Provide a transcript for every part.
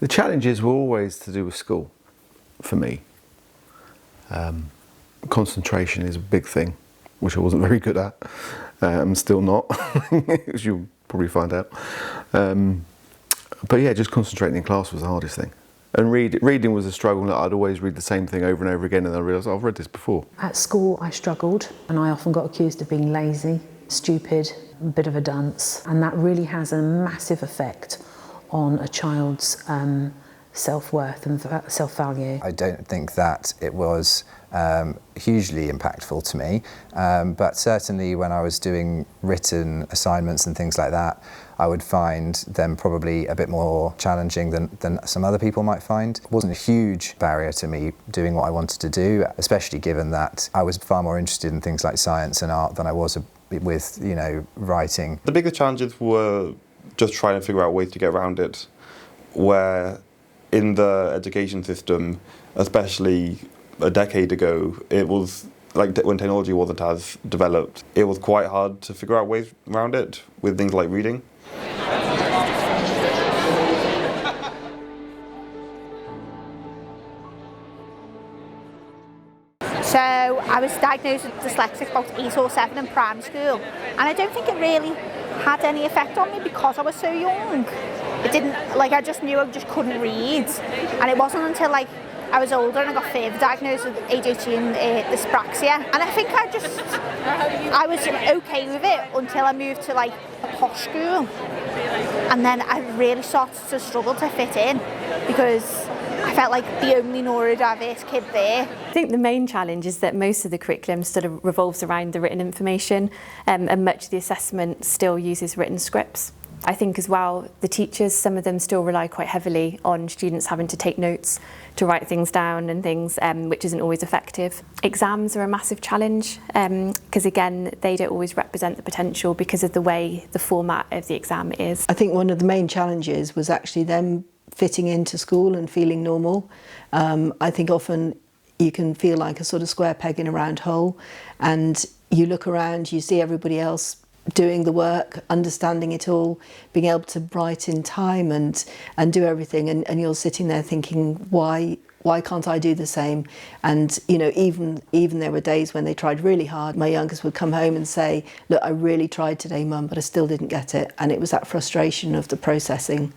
The challenges were always to do with school, for me. Concentration is a big thing, which I wasn't very good at. I'm still not, as you'll probably find out. But yeah, just concentrating in class was the hardest thing. And reading was a struggle. I'd always read the same thing over and over again, and I realised, oh, I've read this before. At school, I struggled, and I often got accused of being lazy, stupid, a bit of a dunce, and that really has a massive effect on a child's self-worth and self-value. I don't think that it was hugely impactful to me, but certainly when I was doing written assignments and things like that, I would find them probably a bit more challenging than some other people might find. It wasn't a huge barrier to me doing what I wanted to do, especially given that I was far more interested in things like science and art than I was with, you know, writing. The biggest challenges were just trying to figure out ways to get around it, where in the education system, especially a decade ago, it was like when technology wasn't as developed, it was quite hard to figure out ways around it with things like reading. So I was diagnosed with dyslexia about 8 or 7 in primary school, and I don't think it really had any effect on me because I was so young. It didn't, like, I just knew I just couldn't read, and it wasn't until like I was older and I got further diagnosed with ADHD and dyslexia, and I think I was okay with it until I moved to like a posh school, and then I really started to struggle to fit in because I felt like the only neurodiverse kid there. I think the main challenge is that most of the curriculum sort of revolves around the written information, and much of the assessment still uses written scripts. I think as well, the teachers, some of them still rely quite heavily on students having to take notes, to write things down and things, which isn't always effective. Exams are a massive challenge because again, they don't always represent the potential because of the way the format of the exam is. I think one of the main challenges was actually them fitting into school and feeling normal. I think often you can feel like a sort of square peg in a round hole, and you look around, you see everybody else doing the work, understanding it all, being able to write in time and do everything, and you're sitting there thinking, why can't I do the same? And you know, even there were days when they tried really hard. My youngest would come home and say, look, I really tried today, Mum, but I still didn't get it. And it was that frustration of the processing.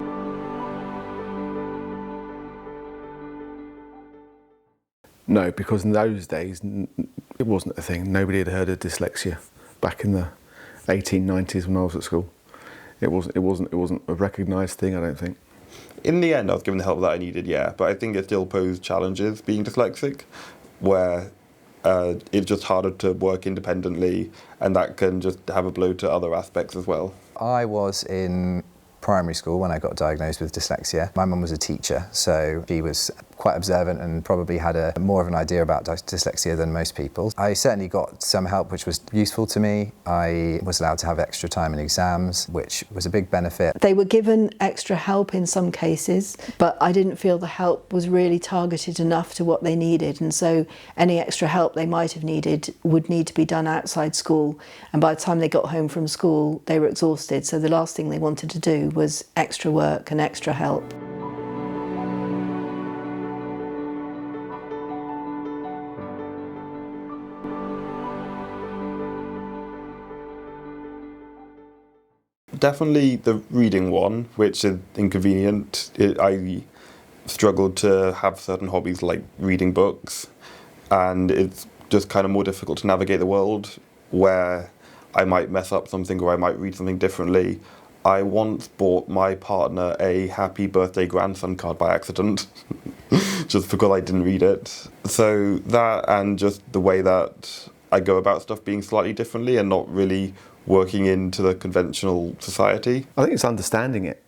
No, because in those days it wasn't a thing. Nobody had heard of dyslexia back in the 1890s when I was at school. It wasn't a recognised thing, I don't think. In the end, I was given the help that I needed, yeah, but I think it still posed challenges being dyslexic, where it's just harder to work independently, and that can just have a blow to other aspects as well. I was in primary school when I got diagnosed with dyslexia. My mum was a teacher, so she was quite observant and probably had more of an idea about dyslexia than most people. I certainly got some help which was useful to me. I was allowed to have extra time in exams, which was a big benefit. They were given extra help in some cases, but I didn't feel the help was really targeted enough to what they needed, and so any extra help they might have needed would need to be done outside school, and by the time they got home from school they were exhausted, so the last thing they wanted to do was extra work and extra help. Definitely the reading one, which is inconvenient. I struggled to have certain hobbies like reading books, and it's just kind of more difficult to navigate the world where I might mess up something or I might read something differently. I once bought my partner a happy birthday grandson card by accident, just because I didn't read it. So that, and just the way that I go about stuff being slightly differently and not really working into the conventional society. I think it's understanding it.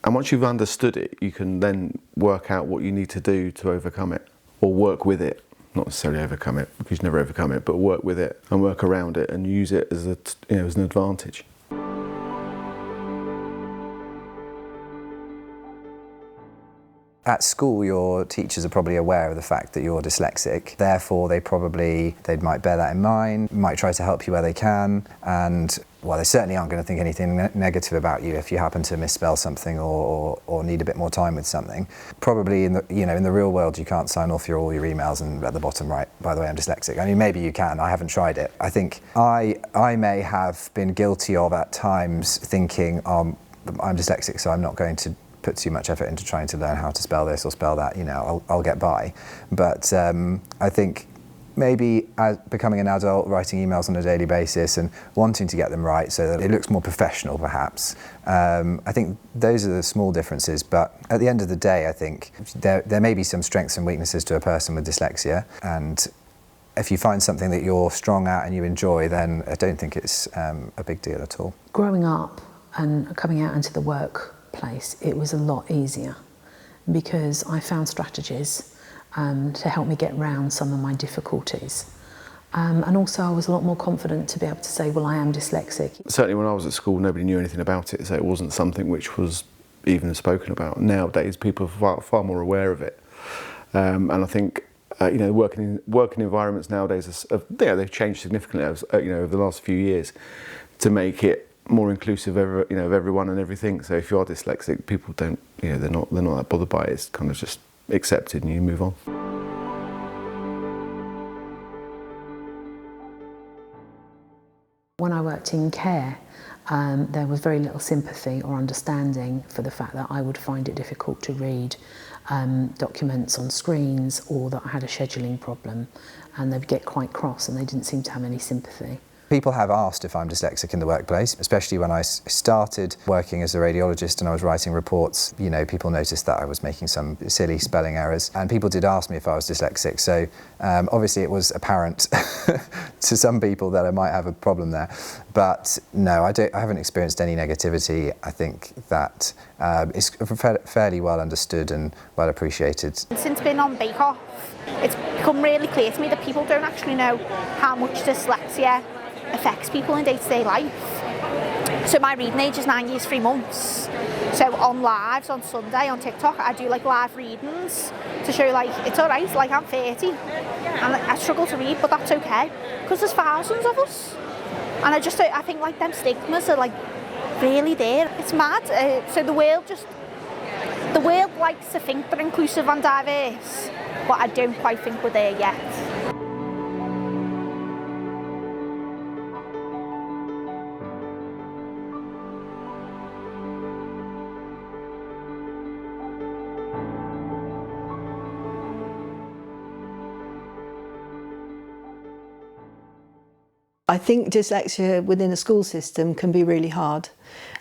And once you've understood it, you can then work out what you need to do to overcome it, or work with it. Not necessarily overcome it, because you never overcome it, but work with it and work around it and use it as as an advantage. At school, your teachers are probably aware of the fact that you're dyslexic. Therefore, they might bear that in mind, might try to help you where they can, and well, they certainly aren't going to think anything negative about you if you happen to misspell something or need a bit more time with something. Probably in the real world, you can't sign off all your emails and at the bottom write, by the way, I'm dyslexic. I mean, maybe you can. I haven't tried it. I think I may have been guilty of at times thinking, I'm dyslexic, so I'm not going to put too much effort into trying to learn how to spell this or spell that. I'll get by. But I think maybe becoming an adult, writing emails on a daily basis and wanting to get them right so that it looks more professional, perhaps. I think those are the small differences, but at the end of the day, I think there may be some strengths and weaknesses to a person with dyslexia, and if you find something that you're strong at and you enjoy, then I don't think it's a big deal at all. Growing up and coming out into the workplace, it was a lot easier because I found strategies to help me get round some of my difficulties. And also I was a lot more confident to be able to say, well, I am dyslexic. Certainly when I was at school, nobody knew anything about it, so it wasn't something which was even spoken about. Nowadays, people are far more aware of it. And I think, working environments nowadays, they've changed significantly, over the last few years to make it more inclusive of everyone and everything. So if you are dyslexic, people don't, they're not that bothered by it. It's kind of just accepted and you move on. When I worked in care, there was very little sympathy or understanding for the fact that I would find it difficult to read documents on screens, or that I had a scheduling problem, and they'd get quite cross and they didn't seem to have any sympathy. People have asked if I'm dyslexic in the workplace, especially when I started working as a radiologist and I was writing reports. People noticed that I was making some silly spelling errors, and people did ask me if I was dyslexic. So obviously it was apparent to some people that I might have a problem there. But no, I haven't experienced any negativity. I think that it's fairly well understood and well appreciated. Since being on Bake Off, it's become really clear to me that people don't actually know how much dyslexia affects people in day-to-day life. So my reading age is 9 years 3 months. So on lives on Sunday on TikTok, I do live readings to show it's all right, I'm 30 and I struggle to read, but that's okay because there's thousands of us. And I think them stigmas are really there. It's mad. So the world likes to think they're inclusive and diverse, but I don't quite think we're there yet. I think dyslexia within a school system can be really hard,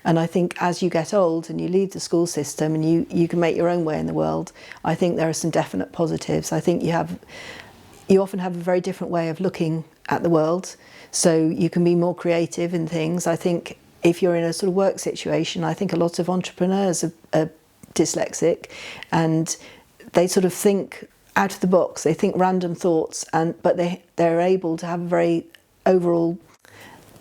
and I think as you get old and you leave the school system and you can make your own way in the world, I think there are some definite positives. I think you often have a very different way of looking at the world, so you can be more creative in things. I think if you're in a sort of work situation, I think a lot of entrepreneurs are dyslexic, and they sort of think out of the box. They think random thoughts, but they're able to have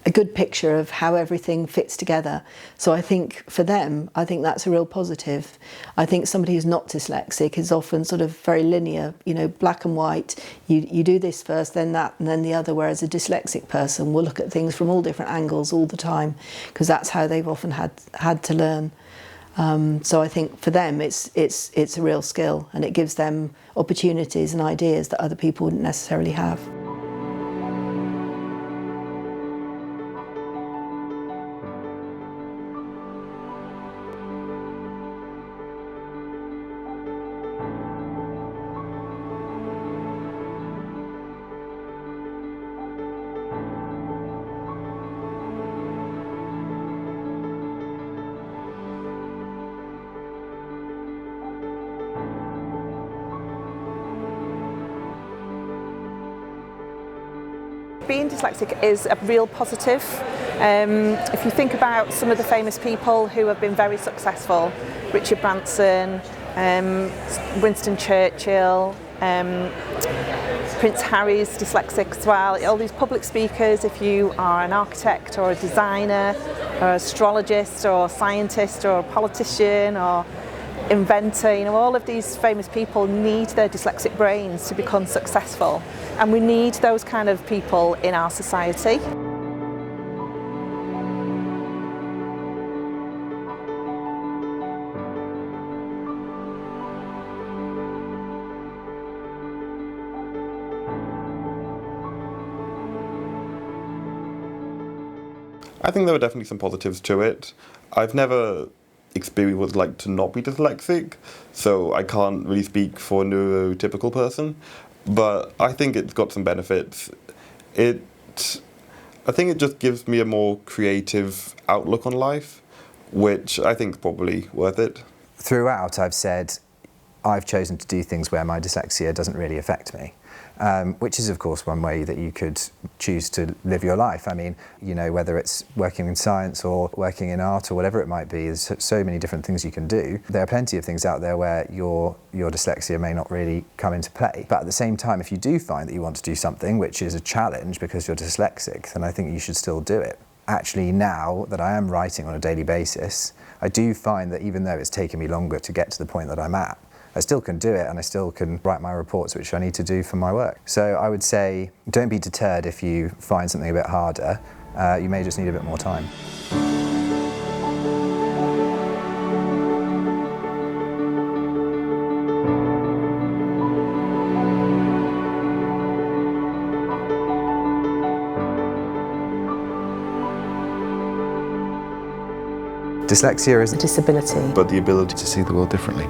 a good picture of how everything fits together. So I think for them, that's a real positive. I think somebody who's not dyslexic is often sort of very linear, black and white. You do this first, then that, and then the other, whereas a dyslexic person will look at things from all different angles all the time, because that's how they've often had to learn. So I think for them it's a real skill, and it gives them opportunities and ideas that other people wouldn't necessarily have. Being dyslexic is a real positive. If you think about some of the famous people who have been very successful, Richard Branson, Winston Churchill, Prince Harry's dyslexic as well, all these public speakers, if you are an architect or a designer or an astrologist or a scientist or a politician, or inventor, you know, all of these famous people need their dyslexic brains to become successful, and we need those kind of people in our society. I think there are definitely some positives to it. I've never experienced what it's like to not be dyslexic, so I can't really speak for a neurotypical person, but I think it's got some benefits. I think it just gives me a more creative outlook on life, which I think is probably worth it. Throughout, I've said I've chosen to do things where my dyslexia doesn't really affect me. Which is of course one way that you could choose to live your life. I mean, you know, whether it's working in science or working in art or whatever it might be, there's so many different things you can do. There are plenty of things out there where your dyslexia may not really come into play. But at the same time, if you do find that you want to do something which is a challenge because you're dyslexic, then I think you should still do it. Actually, now that I am writing on a daily basis, I do find that even though it's taken me longer to get to the point that I'm at, I still can do it, and I still can write my reports, which I need to do for my work. So I would say, don't be deterred if you find something a bit harder. You may just need a bit more time. Dyslexia is A disability. But the ability to see the world differently.